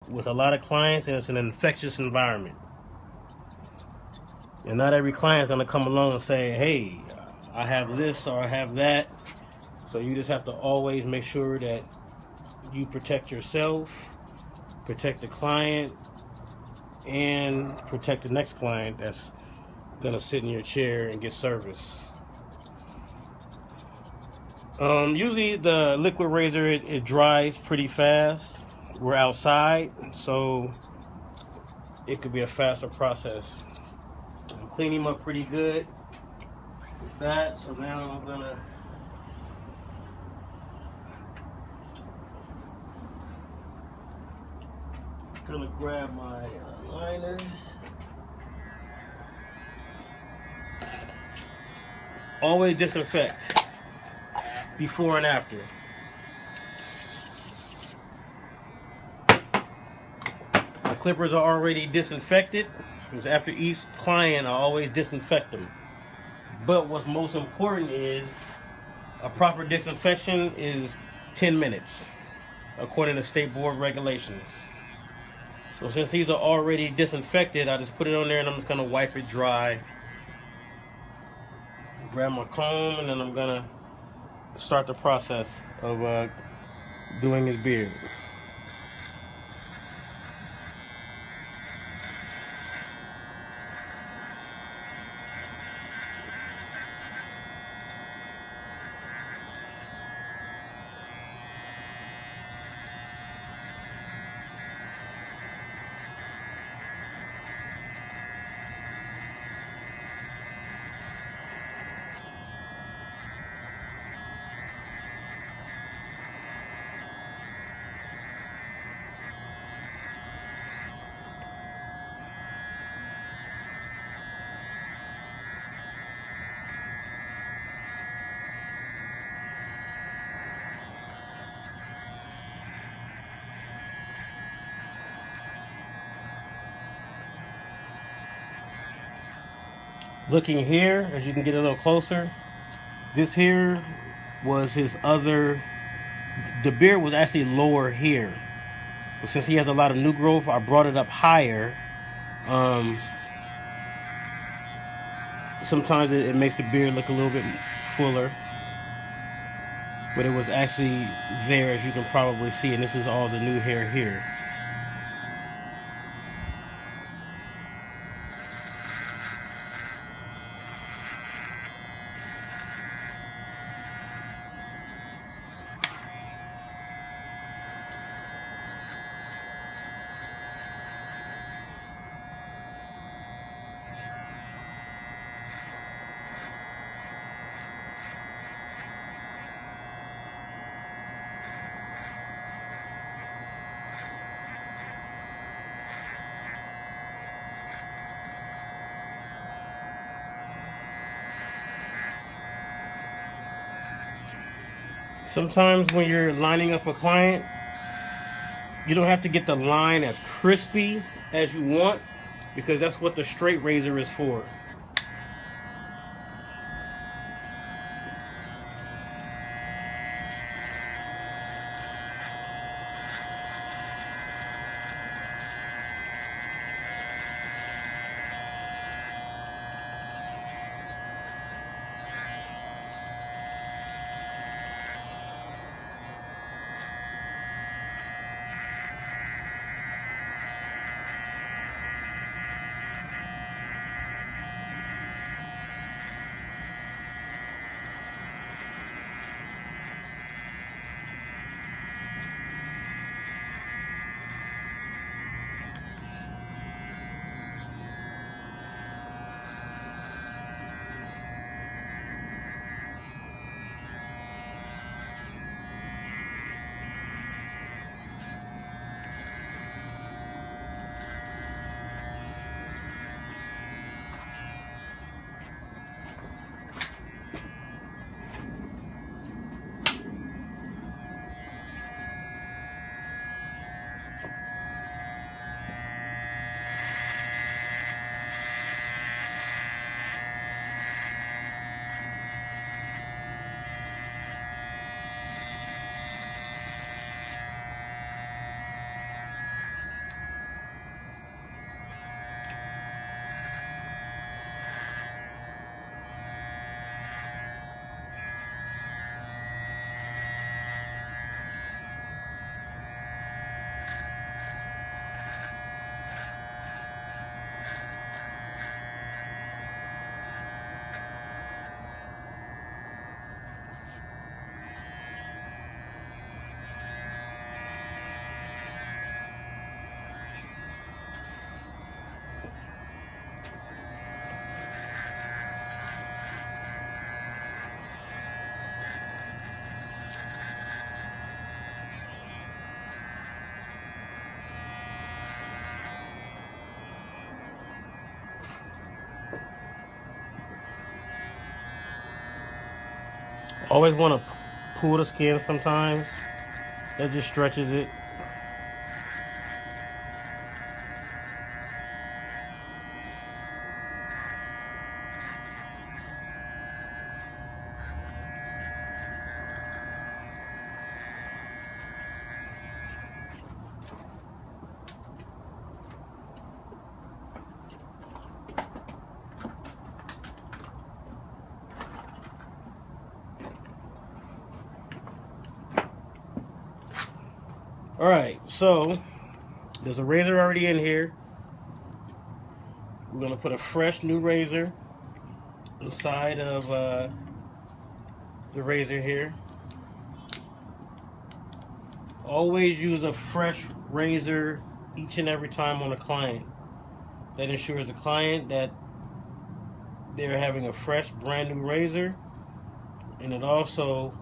with a lot of clients, and it's an infectious environment. And not every client is going to come along and say, hey, I have this or I have that. So you just have to always make sure that you protect yourself, protect the client, and protect the next client that's going to sit in your chair and get service. Usually the liquid razor, it dries pretty fast. We're outside, so it could be a faster process. I'm cleaning him up pretty good with that, so now I'm gonna grab my liners. Always disinfect before and after. My clippers are already disinfected, because after each client I always disinfect them. But what's most important is a proper disinfection is 10 minutes according to state board regulations. So since these are already disinfected, I just put it on there and I'm just gonna wipe it dry. Grab my comb, and then I'm gonna start the process of doing his beard. Looking here, as you can get a little closer, this here was his other, the beard was actually lower here. But since he has a lot of new growth, I brought it up higher. Sometimes it makes the beard look a little bit fuller. But it was actually there, as you can probably see, and this is all the new hair here. Sometimes when you're lining up a client, you don't have to get the line as crispy as you want, because that's what the straight razor is for. Always want to pull the skin sometimes. That just stretches it. Alright, so there's a razor already in here. We're going to put a fresh new razor inside of the razor here. Always use a fresh razor each and every time on a client. That ensures the client that they're having a fresh, brand new razor, and it also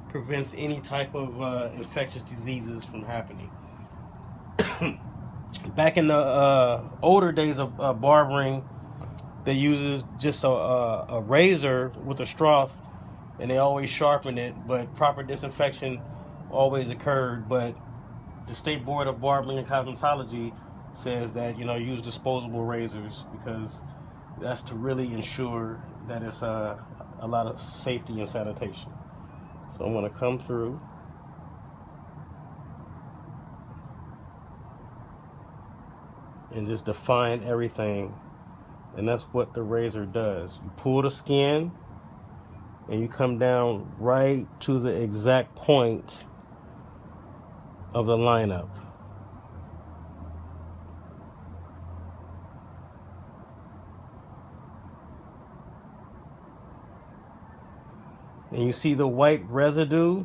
prevents any type of infectious diseases from happening. Back in the older days of barbering, they uses just a razor with a straw, and they always sharpen it, but proper disinfection always occurred. But the State Board of Barbering and Cosmetology says that, you know, use disposable razors, because that's to really ensure that it's a lot of safety and sanitation. So I'm going to come through and just define everything, and that's what the razor does. You pull the skin and you come down right to the exact point of the lineup. And you see the white residue?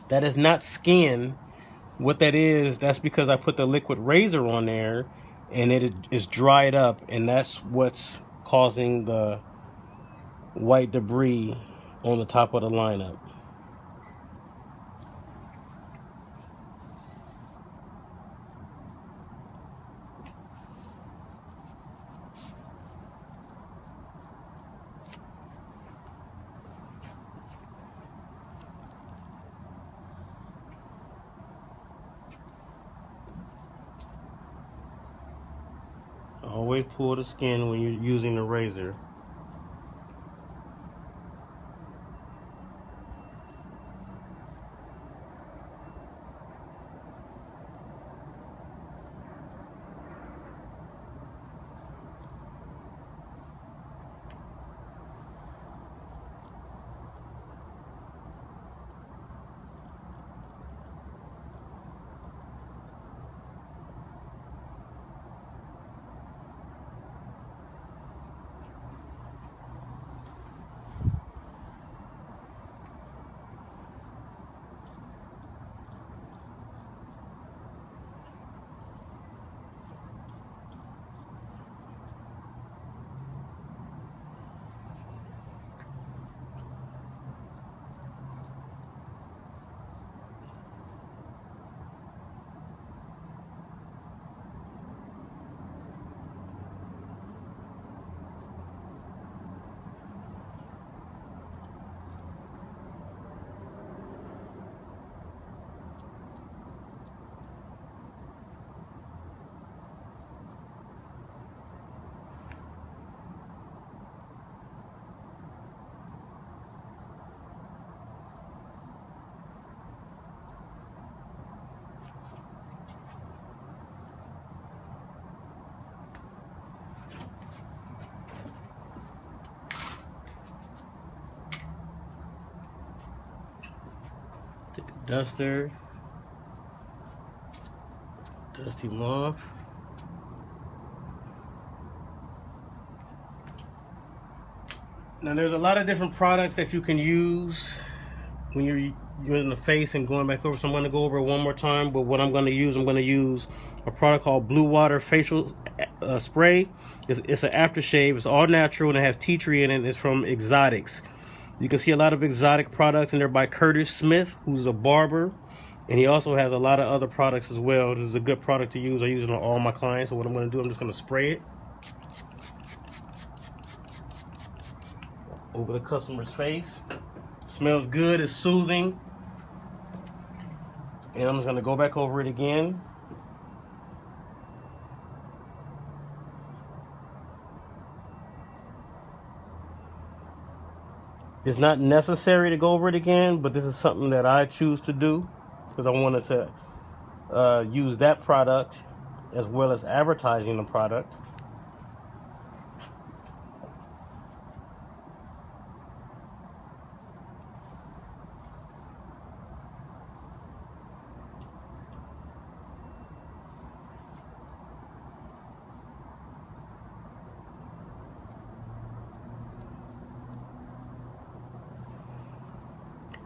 That is not skin. What that is, that's because I put the liquid razor on there and it is dried up, and that's what's causing the white debris on the top of the lineup. Always pull the skin when you're using the razor. Take a duster, dust him off. Now there's a lot of different products that you can use when you're in the face and going back over. So I'm going to go over it one more time. But what I'm going to use a product called Blue Water Facial Spray. It's an aftershave. It's all natural and it has tea tree in it. It's from Exotics. You can see a lot of Exotic products in there by Curtis Smith, who's a barber, and he also has a lot of other products as well. This is a good product to use. I use it on all my clients. So what I'm going to do, I'm just going to spray it over the customer's face. Smells good, it's soothing. And I'm just gonna go back over it again. It's not necessary to go over it again, but this is something that I choose to do because I wanted to use that product as well as advertising the product.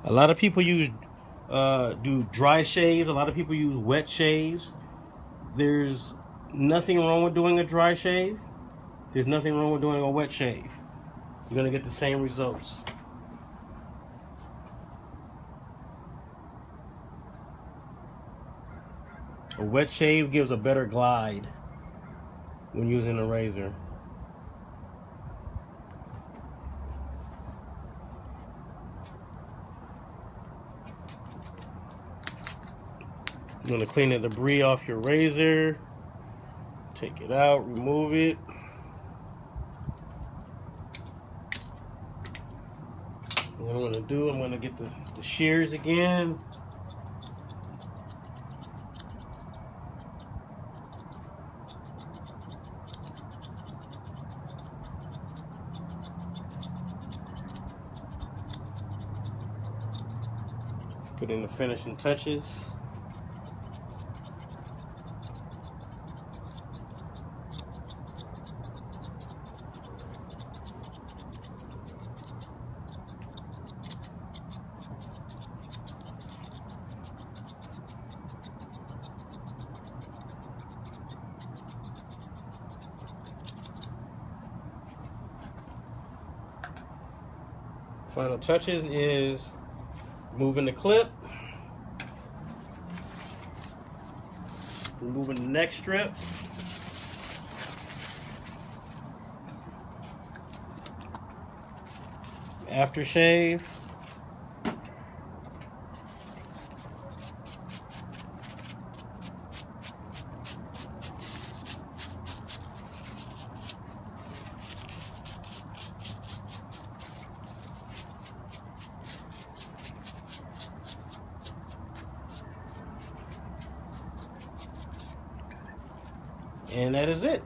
A lot of people do dry shaves. A lot of people use wet shaves. There's nothing wrong with doing a dry shave. There's nothing wrong with doing a wet shave. You're gonna get the same results. A wet shave gives a better glide when using a razor. You're gonna clean the debris off your razor, take it out, remove it. What I'm gonna do, I'm gonna get the shears again. Put in the finishing touches. Final touches is moving the clip, removing the neck strip, aftershave, and that is it.